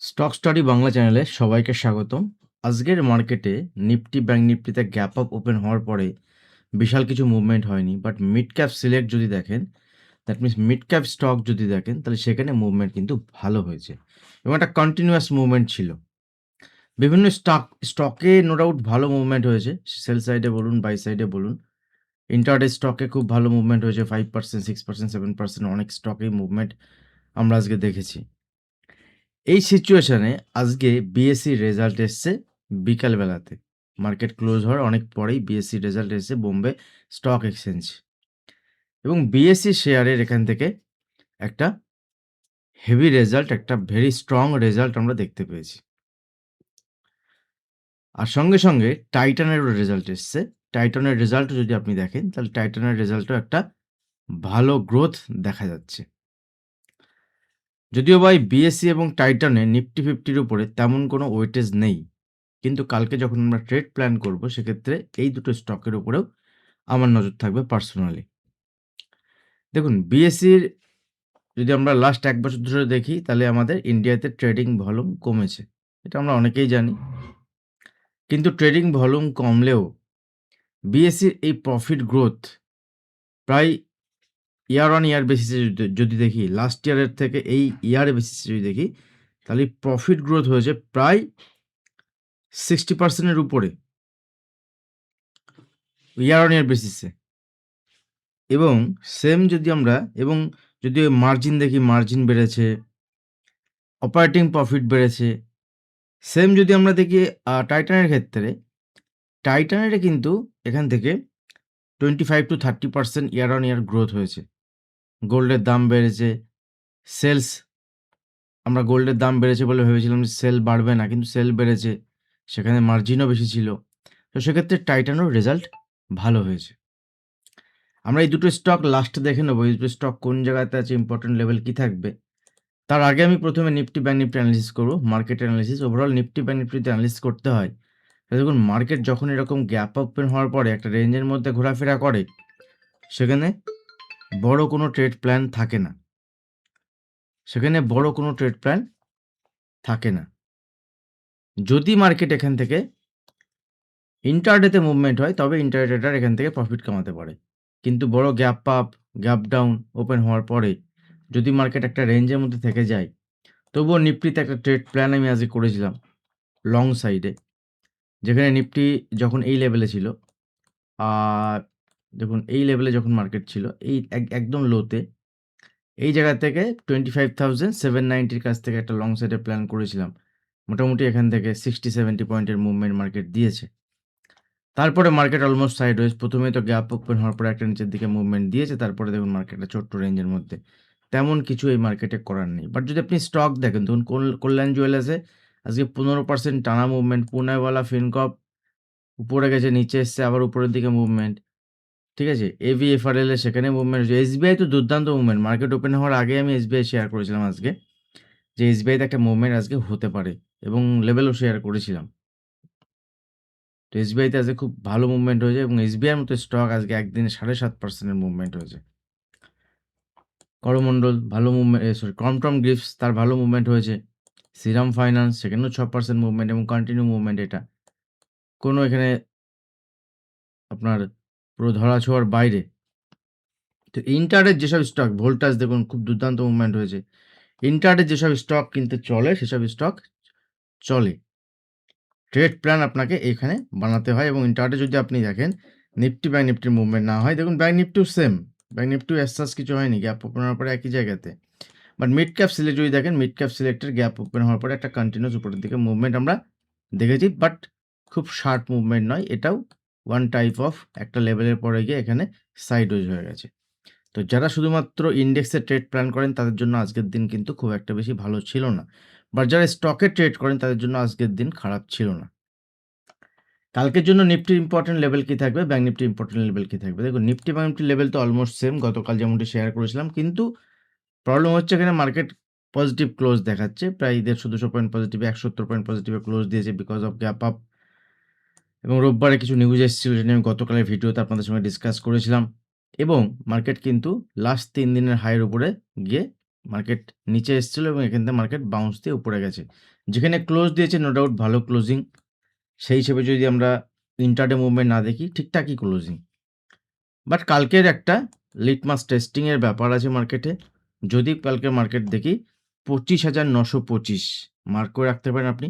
Stock study Bangla চ্যানেলে সবাইকে স্বাগতম। আজকের মার্কেটে নিফটি ব্যাংক নিফটিতে গ্যাপ আপ ওপেন হওয়ার পরে বিশাল কিছু মুভমেন্ট হয়নি। বাট মিড ক্যাপ সিলেক্ট যদি দেখেন, that means mid cap stock যদি দেখেন, তাহলে সেখানে মুভমেন্ট কিন্তু ভালো হয়েছে এবং একটা কন্টিনিউয়াস মুভমেন্ট ছিল। বিভিন্ন স্টকে নো ডাউট ভালো মুভমেন্ট হয়েছে। সেল সাইডে বলুন, বাই সাইডে বলুন। ইন্টারডে স্টকে খুব ভালো মুভমেন্ট হয়েছে। 5%, 6%, 7% অনেক স্টকেই মুভমেন্ট আমরা আজকে দেখেছি। এই সিচুয়েশনে আজকে বিএসসি রেজাল্ট এসছে বিকাল বেলাতে। মার্কেট ক্লোজ হওয়ার অনেক পরেই বিএসসি রেজাল্ট এসেছে বোম্বে স্টক এক্সচেঞ্জ এবং বিএসসি শেয়ারের এখান থেকে একটা হেভি রেজাল্ট, একটা ভেরি স্ট্রং রেজাল্ট আমরা দেখতে পেয়েছি। আর সঙ্গে টাইটানেরও রেজাল্ট এসছে। টাইটানের রেজাল্টও যদি আপনি দেখেন, তাহলে টাইটানের রেজাল্টও একটা ভালো গ্রোথ দেখা যাচ্ছে। যদিও বা এই বিএসসি এবং টাইটানে নিফটি ফিফটির উপরে তেমন কোনো ওয়েটেজ নেই। কিন্তু কালকে যখন আমরা ট্রেড প্ল্যান করব, সেক্ষেত্রে এই দুটো স্টকের উপরেও আমার নজর থাকবে পার্সোনালি। দেখুন, বিএসসির যদি আমরা লাস্ট ১ বছর ধরে দেখি, তাহলে আমাদের ইন্ডিয়াতে ট্রেডিং ভলিউম কমেছে। এটা আমরা অনেকেই জানি। কিন্তু ট্রেডিং ভলিউম কমলেও বিএসসির এই প্রফিট গ্রোথ প্রায় ইয়ার অন ইয়ার বেসিসে যদি দেখি, লাস্ট ইয়ারের থেকে এই ইয়ারের বেসিসে যদি দেখি, তাহলে প্রফিট গ্রোথ হয়েছে প্রায় 60% এর উপরে ইয়ার অন ইয়ার বেসিসে। এবং সেম যদি আমরা যদি মার্জিন দেখি, মার্জিন বেড়েছে, অপারেটিং প্রফিট বেড়েছে। সেম যদি আমরা দেখি টাইটানের ক্ষেত্রে, টাইটানেরে কিন্তু এখান থেকে 25 to 30% year on year growth হয়েছে। গোল্ডের দাম বেড়েছে, সেলস আমরা গোল্ডের দাম বেড়েছে বলে ভেবেছিলাম যে সেল বাড়বে না, কিন্তু সেল বেড়েছে। সেখানে মার্জিনও বেশি ছিল। তো সেক্ষেত্রে টাইটানেরও রেজাল্ট ভালো হয়েছে। আমরা এই দুটো স্টক লাস্টে দেখে নেব, এই দুটো স্টক কোন জায়গাতে আছে, ইম্পোর্টেন্ট লেভেল কী থাকবে। তার আগে আমি প্রথমে নিফটি ব্যাংক নিফটি অ্যানালিসিস করব, market analysis. Overall Nifty bank নিফটিতে অ্যানালিসিস করতে হয়। দেখুন, মার্কেট যখন এরকম গ্যাপ ওপেন হওয়ার পরে একটা রেঞ্জের মধ্যে ঘোরাফেরা করে, সেখানে বড় কোনো ট্রেড প্ল্যান থাকে না। যদি মার্কেট এখান থেকে ইন্টারডেতে মুভমেন্ট হয়, তবে ইন্টারডেটার এখান থেকে প্রফিট কামাতে পারে। কিন্তু বড় gap up, gap down open হওয়ার পরে যদি মার্কেট একটা রেঞ্জের মধ্যে থেকে যায়, তবুও নিফটিতে একটা ট্রেড প্ল্যান আমি আজকে করেছিলাম লং সাইডে। যেখানে নিফটি যখন এই লেভেলে ছিল, আর দেখুন এই লেভেলে যখন মার্কেট ছিল, এই একদম লোতে, এই জায়গা থেকে 25,790 র কাছ থেকে একটা লং সাইডে প্ল্যান করেছিলাম। মোটামুটি এখান থেকে 60-70 পয়েন্টের মুভমেন্ট মার্কেট দিয়েছে। তারপরে মার্কেট অলমোস্ট সাইডওয়েজ। প্রথমেই তো গ্যাপ ওপেন হওয়ার পরে একটা নিচের দিকে মুভমেন্ট দিয়েছে। তারপরে দেখুন মার্কেটটা ছোট্ট রেঞ্জের মধ্যে। তেমন কিছু এই মার্কেটে করার নেই। বাট যদি আপনি স্টক দেখেন, ধরুন কল্যাণ জুয়েলার্সে আজকে 15% টানা মুভমেন্ট। পুনেওয়ালা ফিনকর্প উপরে গেছে, নিচে এসছে, আবার উপরের দিকে মুভমেন্ট। ঠিক আছে? এভিএফআরএল এ সেখানে মুভমেন্ট হয়েছে। এসবিআই তো দুর্দান্ত মুভমেন্ট। মার্কেট ওপেন হওয়ার আগে আমি এসবিআই শেয়ার করেছিলাম আজকে, যে এসবিআইতে একটা মুভমেন্ট আজকে হতে পারে এবং লেভেলও শেয়ার করেছিলাম। তো এসবিআইতে আজকে খুব ভালো মুভমেন্ট হয়েছে এবং এসবিআইয়ের মতো স্টক আজকে একদিনে 7.5% এর মুভমেন্ট হয়েছে। করমণ্ডল ভালো মুভমেন্ট, ক্রমটম গ্রিপস তার ভালো মুভমেন্ট হয়েছে। শ্রীরাম ফাইন্যান্স সেখানেও 6% মুভমেন্ট এবং কন্টিনিউ মুভমেন্ট এটা। কোনো এখানে আপনার পুরো ধরা-ছোঁয়ার বাইরে। তো ইন্টারের যেসব স্টক, ভোল্টাস দেখুন খুব দুর্দান্ত মুভমেন্ট হয়েছে। ইন্টারের যেসব স্টক কিন্তু চলে, সেসব স্টক চলে। ট্রেড প্ল্যান আপনাকে এখানে বানাতে হয় এবং ইন্টারডে যদি আপনি দেখেন, নিফটি ব্যাংক নিফটির মুভমেন্ট না হয়, দেখুন ব্যাংক নিফটিও সেম। ব্যাংক নিফটিও অ্যাজ সাচ কিছু হয়নি, গ্যাপ ওপেন হওয়ার পরে একই জায়গাতে। বাট মিড ক্যাপ সিলেক্ট যদি দেখেন, মিড ক্যাপ সিলেক্টের গ্যাপ ওপেন হওয়ার পরে একটা কন্টিনিউয়াস উপরের দিকে মুভমেন্ট আমরা দেখেছি। বাট খুব শার্প মুভমেন্ট নয়, এটাও ওয়ান টাইপ অফ একটা লেভেলের পরে গিয়ে এখানে সাইডওয়েজ হয়ে গেছে। তো যারা শুধুমাত্র ইন্ডেক্সে ট্রেড প্ল্যান করেন, তাদের জন্য আজকের দিন কিন্তু খুব একটা বেশি ভালো ছিল না। বাট যারা স্টকে ট্রেড করেন, তাদের জন্য আজকের দিন খারাপ ছিল না। কালকের জন্য নিফটির ইম্পোর্টেন্ট লেভেল কি থাকবে, ব্যাংক নিফটির ইম্পোর্টেন্ট লেভেল কি থাকবে? দেখুন, নিফটি ব্যাংক নিফটির লেভেল তো অলমোস্ট সেম, গতকাল যেমনটি শেয়ার করেছিলাম। কিন্তু প্রবলেম হচ্ছে এখানে মার্কেট পজিটিভ ক্লোজ দেখাচ্ছে। প্রায় 150-200 পয়েন্ট পজিটিভে, 170 পয়েন্ট পজিটিভে ক্লোজ দিয়েছে বিকজ অফ গ্যাপ আপ। এবং রোববারে কিছু নিউজ এসেছিল, যেটা আমি গতকালের ভিডিওতে আপনাদের সঙ্গে ডিসকাস করেছিলাম। এবং মার্কেট কিন্তু লাস্ট 3 দিনের হাইয়ের উপরে গিয়ে মার্কেট নিচে এসেছিল এবং এখান থেকে মার্কেট বাউন্স দিয়ে উপরে গেছে। যেখানে ক্লোজ দিয়েছে নো ডাউট ভালো ক্লোজিং। সেই হিসেবে যদি আমরা ইন্ট্রাডে মুভমেন্ট না দেখি ঠিকঠাকই ক্লোজিং। বাট কালকের একটা লিটমাস টেস্টিং এর ব্যাপার আছে মার্কেটে। যদি কালকে মার্কেট দেখি ২৫,৯২৫ মার্ক করে রাখতে পারেন আপনি।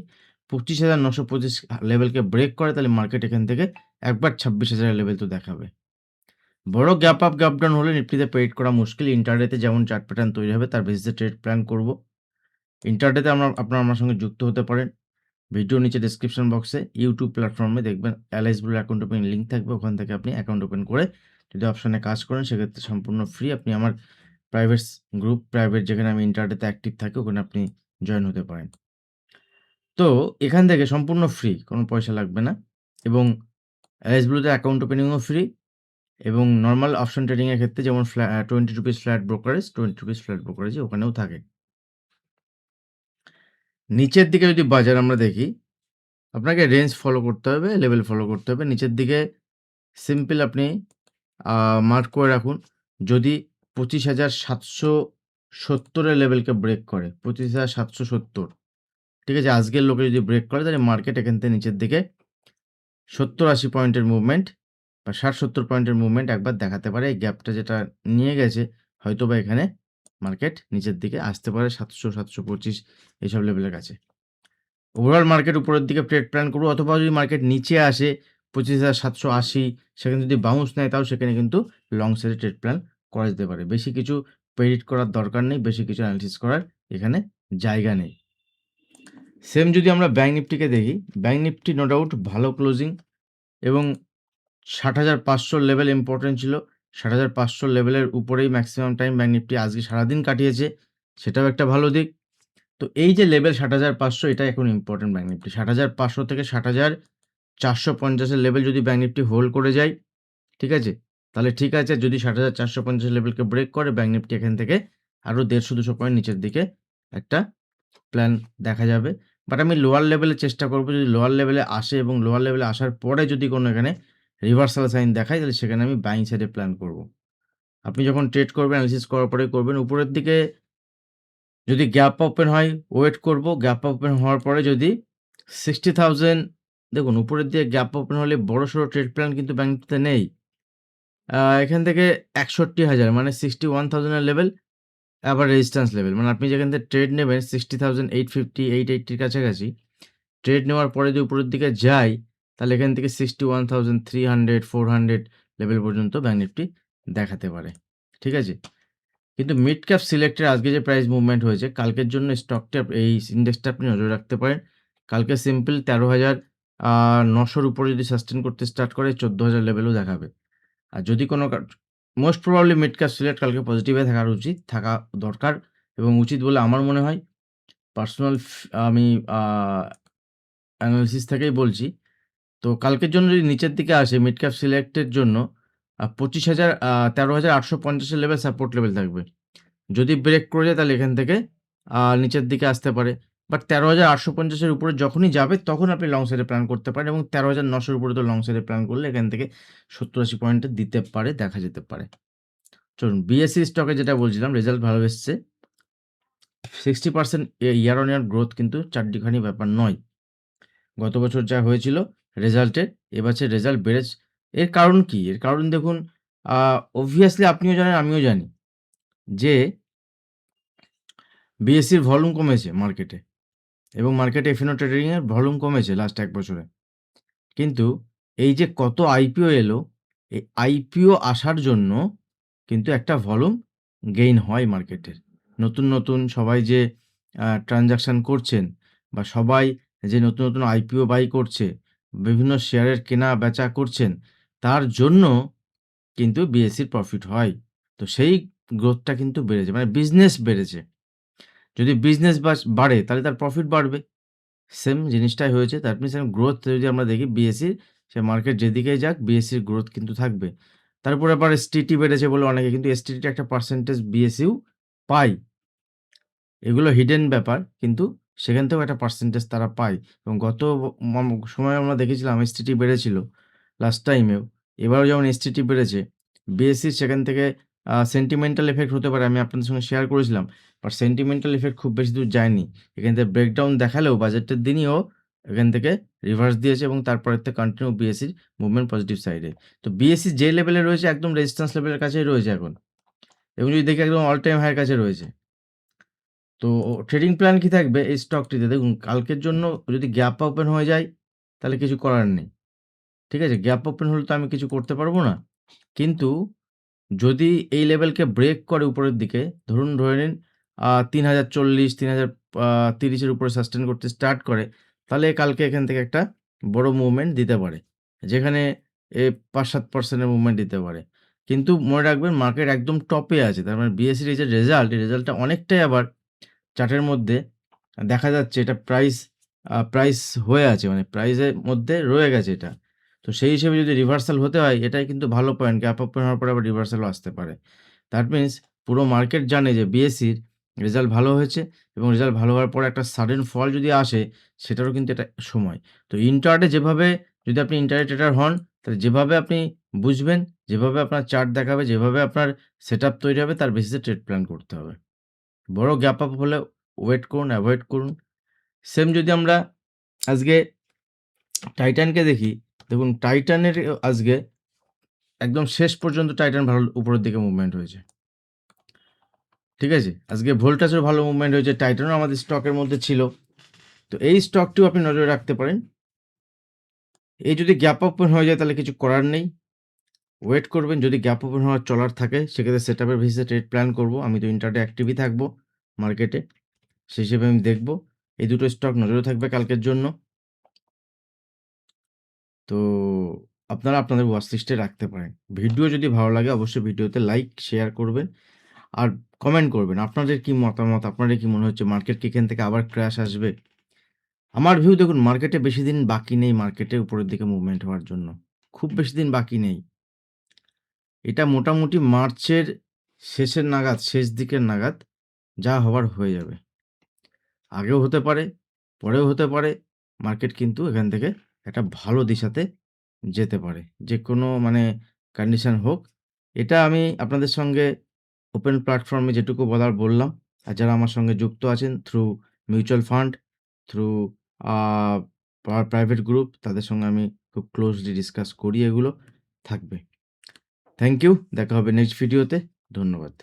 ২৫,৯২৫ লেভেলকে ব্রেক করে তাহলে মার্কেট এখান থেকে একবার ২৬,০০০ লেভেল তো দেখাবে। বড় গ্যাপ আপ গ্যাপ ডাউন হলে নিফটিতে প্রেডিক্ট করা মুশকিল। ইন্টারডেতে যেমন চার্ট প্যাটার্ন তৈরি হবে তার বেসিসে ট্রেড প্ল্যান করব। ইন্টারডেতে আপনারা আমার সঙ্গে যুক্ত হতে পারেন। ভিডিও নিচে ডেসক্রিপশন বক্সে ইউটিউব প্ল্যাটফর্মে দেখবেন অ্যালাইস ব্লুর অ্যাকাউন্ট ওপেন লিঙ্ক থাকবে। ওখান থেকে আপনি অ্যাকাউন্ট ওপেন করে যদি অপশনে কাজ করেন সেক্ষেত্রে সম্পূর্ণ ফ্রি। আপনি আমার প্রাইভেট গ্রুপ যেখানে আমি ইন্টারনেটে অ্যাক্টিভ থাকি ওখানে আপনি জয়েন হতে পারেন। তো এখান থেকে সম্পূর্ণ ফ্রি, কোনো পয়সা লাগবে না এবং অ্যালাইস ব্লুতে অ্যাকাউন্ট ওপেনিংও ফ্রি এবং নরমাল অপশন ট্রেডিং এর ক্ষেত্রে যেমন ₹20 ফ্ল্যাট ব্রোকারেজ, ₹20 ফ্ল্যাট ব্রোকারেজ ওখানেও থাকে। নিচের দিকে যদি বাজার আমরা দেখি, আপনাকে রেঞ্জ ফলো করতে হবে, লেভেল ফলো করতে হবে। নিচের দিকে সিম্পল আপনি মার্ক করে রাখুন। যদি ২৫,৭৭০ এর লেভেলকে ব্রেক করে, ২৫,৭৭০ ঠিক আছে? আজকের লোকে যদি ব্রেক করে তাহলে মার্কেট এখান থেকে নিচের দিকে ৭০-৮০ পয়েন্টের মুভমেন্ট বা ৬০-৭০ পয়েন্টের মুভমেন্ট একবার দেখাতে পারে। এই গ্যাপটা যেটা নিয়ে গেছে হয়তোবা এখানে মার্কেট নিচের দিকে আসতে পারে ৭০০-৭২৫ এইসব লেভেলের কাছে। ওভারঅল মার্কেট উপরের দিকে ট্রেড প্ল্যান করব অথবা যদি মার্কেট নিচে আসে ২৫,৭৮০ সেখানে যদি বাউন্স নেয় তাও সেখানে কিন্তু লং সাইডে ট্রেড প্ল্যান করা যেতে পারে। বেশি কিছু প্রেডিক্ট করার দরকার নেই, বেশি কিছু অ্যানালিসিস করার এখানে জায়গা নেই। সেম যদি আমরা ব্যাংক নিফটিকে দেখি, ব্যাংক নিফটি নো ডাউট ভালো ক্লোজিং এবং ৬০,৫০০ লেভেল ইম্পোর্টেন্ট ছিল। ৬০,৫০০ লেভেলের উপরেই ম্যাক্সিমাম টাইম ব্যাংক নিফটি আজকে সারাদিন কাটিয়েছে, সেটাও একটা ভালো দিক। তো এই যে লেভেল ৬০,৫০০ এটা এখন ইম্পোর্টেন্ট ব্যাংক নিফটি। ৬০,৫০০ থেকে ৬০,৪৫০ এর লেভেল যদি ব্যাংক নিফটি হোল্ড করে যায়, ঠিক আছে? তাহলে ঠিক আছে। যদি ৬০,৪৫০ লেভেলকে ব্রেক করে ব্যাংক নিফটি এখান থেকে আরও ১৫০-২০০ পয়েন্ট নিচের দিকে একটা প্ল্যান দেখা যাবে। বাট আমি লোয়ার লেভেলে চেষ্টা করব যদি লোয়ার লেভেলে আসে এবং লোয়ার লেভেলে আসার পরে যদি কোনো এখানে রিভার্সাল সাইন দেখায় তাহলে সেখানে আমি বাইং সাইডে প্ল্যান করব। আপনি যখন ট্রেড করবেন অ্যানালিসিস করার পরেই করবেন। উপরের দিকে যদি গ্যাপ ওপেন হয় ওয়েট করব। গ্যাপ ওপেন হওয়ার পরে যদি ৬০,০০০ দেখুন উপরের দিকে গ্যাপ ওপেন হলে বড়সড় ট্রেড প্ল্যান কিন্তু ব্যাংক নিফটিতে নেই। এখান থেকে ৬১,০০০ মানে 61,০০০ এর লেভেল আবার রেজিস্ট্যান্স লেভেল। মানে আপনি যেখান থেকে ট্রেড নেবেন 60,850 880 র কাছাকাছি। ট্রেড নেওয়ার পরে যদি উপরের দিকে যায় তাহলে এখান থেকে 61,300 400 লেভেল পর্যন্ত ব্যাংক নিফটি দেখাতে পারে। ঠিক আছে? কিন্তু মিড ক্যাপ সিলেক্টের আজকে যে প্রাইস মুভমেন্ট হয়েছে কালকের জন্য স্টকটা এই ইন্ডেক্সটা আপনি নজরে রাখতে পারেন। কালকে সিম্পল ১৩,৯০০ র উপরে যদি সাস্টেইন করতে স্টার্ট করে ১৪,০০০ লেভেলও দেখাবে। আর যদি কোনো most probably mid cap select কালকে পজিটিভে থাকা দরকার এবং উচিত বলে আমার মনে হয়। পার্সোনাল আমি অ্যানালিসিস থেকেই বলছি। তো কালকের জন্য যদি নিচের দিকে আসে মিড ক্যাপ সিলেক্টের জন্য ১৩,৮৫০ এর লেভেল সাপোর্ট লেভেল থাকবে। যদি ব্রেক করে যায় তাহলে এখান থেকে নিচের দিকে আসতে পারে। বাট ১৩,৮৫০ এর উপরে যখনই যাবে তখন আপনি লং সাইডে প্ল্যান করতে পারেন এবং ১৩,৯০০ এর উপরে তো লং সাইডে প্ল্যান করলে এখান থেকে ৭০-৮০ পয়েন্টে দিতে পারে, দেখা যেতে পারে। চলুন বিএসসি স্টকে যেটা বলছিলাম রেজাল্ট ভালো এসছে। 60% ইয়ার অন ইয়ার গ্রোথ কিন্তু চারটিখানি ব্যাপার নয়। গত বছর যা হয়েছিল রেজাল্টে এবছর রেজাল্ট বেড়েছে। এর কারণ কি? এর কারণ দেখুন obviously আপনিও জানেন আমিও জানি যে বিএসসির ভলিউম কমেছে মার্কেটে এবং মার্কেটে এফ&ও ট্রেডিং এর ভলিউম কমেছে লাস্ট ১ বছরে। কিন্তু এই যে কত আইপিও এলো, এই আইপিও আসার জন্য কিন্তু একটা ভলিউম গেইন হয় মার্কেটের। নতুন সবাই যে ট্রান্সেকশন করছেন বা সবাই যে নতুন আইপিও বাই করছে, বিভিন্ন শেয়ারের কেনা-বেচা করছেন, তার জন্য কিন্তু বিএসসির প্রফিট হয়। তো সেই গ্রোথটা কিন্তু বেড়েছে। মানে বিজনেস বেড়েছে। যদি বিজনেস বাড়ে তাহলে তার প্রফিট বাড়বে। সেম জিনিসটাই হয়েছে। দ্যাট মিনস গ্রোথ যদি আমরা দেখি বিএসসির, সে মার্কেট যেদিকেই যাক বিএসসির গ্রোথ কিন্তু থাকবে। তার উপরে আবার এসটিটি বেড়েছে বলে অনেকে কিন্তু এসটিটির একটা পার্সেন্টেজ বিএসইউ পায়। এগুলো হিডেন ব্যাপার কিন্তু সেখান থেকেও একটা পার্সেন্টেজ তারা পায় এবং গত সময়ে আমরা দেখেছিলাম এসটিটি বেড়েছিল লাস্ট টাইমেও। এবারেও যেমন এসটিটি বেড়েছে, বিএসসির সেখান থেকে সেন্টিমেন্টাল এফেক্ট হতে পারে। আমি আপনাদের সঙ্গে শেয়ার করেছিলাম। বাট সেন্টিমেন্টাল ইফেক্ট খুব বেশি দূর যায়নি। এখান থেকে ব্রেকডাউন দেখালেও বাজেটের দিনইও এখান থেকে রিভার্স দিয়েছে এবং তারপরের থেকে কন্টিনিউ বিএসসির মুভমেন্ট পজিটিভ সাইডে। তো বিএসসি যে লেভেলে রয়েছে একদম রেজিস্ট্যান্স লেভেলের কাছেই রয়েছে এখন এবং যদি দেখি একদম অল টাইম হাইয়ের কাছে রয়েছে। তো ট্রেডিং প্ল্যান কি থাকবে এই স্টকটিতে? দেখুন কালকের জন্য যদি গ্যাপ ওপেন হয়ে যায় তাহলে কিছু করার নেই। ঠিক আছে? গ্যাপ ওপেন হলে তো আমি কিছু করতে পারব না। কিন্তু যদি এই লেভেলকে ব্রেক করে উপরের দিকে, ধরে নিন ৩০৪০, ৩০৩০ এর উপরে সাস্টেইন করতে স্টার্ট করে, তাহলে কালকে এখান থেকে একটা বড় মুভমেন্ট দিতে পারে। যেখানে ৫-৭% এর মুভমেন্ট দিতে পারে। কিন্তু মনে রাখবেন মার্কেট একদম টপে আছে। তার মানে বিএসসির এই যে রেজাল্ট, এই রেজাল্টটা অনেকটাই আবার চার্টের মধ্যে দেখা যাচ্ছে এটা প্রাইস হয়ে আছে। মানে প্রাইসের মধ্যে রয়ে গেছে এটা। তো সেই হিসেবে যদি রিভার্সাল হতে হয় এটাই কিন্তু ভালো পয়েন্ট। গ্যাপ ওপেন হওয়ার পরে আবার রিভার্সালও আসতে পারে। দ্যাট মিনস পুরো মার্কেট জানে যে বিএসসির রেজাল্ট ভালো হয়েছে এবং রেজাল্ট ভালো হওয়ার পরে একটা সাডেন ফল যদি আসে সেটারও কিন্তু এটা সময়। তো ইন্ট্রাডে যেভাবে যদি আপনি ইন্ট্রাডে ট্রেডার হন তাহলে যেভাবে আপনি বুঝবেন, যেভাবে আপনার চার্ট দেখাবে, যেভাবে আপনার সেটআপ তৈরি হবে তার বেসিসে ট্রেড প্ল্যান করতে হবে। বড় গ্যাপ আপ হলে ওয়েট করুন, এভয়েড করুন। সেম যদি আমরা আজকে টাইটানকে দেখি, দেখুন টাইটানের আজকে একদম শেষ পর্যন্ত টাইটান ভালো উপরের দিকে মুভমেন্ট হয়েছে। ঠিক আছে? আজকে ভোল্টাসেরও ভালো মুভমেন্ট হয়েছে, টাইটানও আমাদের স্টকের মধ্যে ছিল। তো এই স্টকটিও আপনি নজরে রাখতে পারেন। এই যদি গ্যাপ ওপেন হয়ে যায় তাহলে কিছু করার নেই। ওয়েট করবেন, যদি গ্যাপ ওপেন হওয়ার চলার থাকে সেক্ষেত্রে সেটআপের বেসিসে ট্রেড প্ল্যান করব। আমি তো ইন্ট্রাডে অ্যাক্টিভই থাকবো মার্কেটে। সেই হিসেবে আমি দেখব। এই দুটো স্টক নজরে থাকবে কালকের জন্য। তো আপনারা আপনাদের ওয়াচ লিস্টে রাখতে পারেন। ভিডিও যদি ভালো লাগে অবশ্যই ভিডিওতে লাইক, শেয়ার করবেন আর কমেন্ট করবেন। আপনাদের কি মতামত? আপনাদের কি মনে হচ্ছে মার্কেট কি এখান থেকে আবার ক্র্যাশ আসবে? আমার ভিউ দেখুন মার্কেটে বেশি দিন বাকি নেই মার্কেটে উপরের দিকে মুভমেন্ট হওয়ার জন্য। খুব বেশি দিন বাকি নেই। এটা মোটামুটি মার্চের শেষের নাগাদ, শেষ দিকের নাগাদ যা হওয়ার হয়ে যাবে। আগেও হতে পারে, পরেও হতে পারে। মার্কেট কিন্তু এখান থেকে একটা ভালো দিশাতে যেতে পারে। যেকোনো মানে কন্ডিশন হোক। এটা আমি আপনাদের সঙ্গে ওপেন প্ল্যাটফর্মে যেটুকু বলার বললাম। আর যারা আমার সঙ্গে যুক্ত আছেন through mutual fund, through a private group তাদের সঙ্গে আমি খুব ক্লোজলি ডিসকাস করি এগুলো থাকবে। Thank you. দেখা হবে নেক্সট ভিডিওতে। ধন্যবাদ।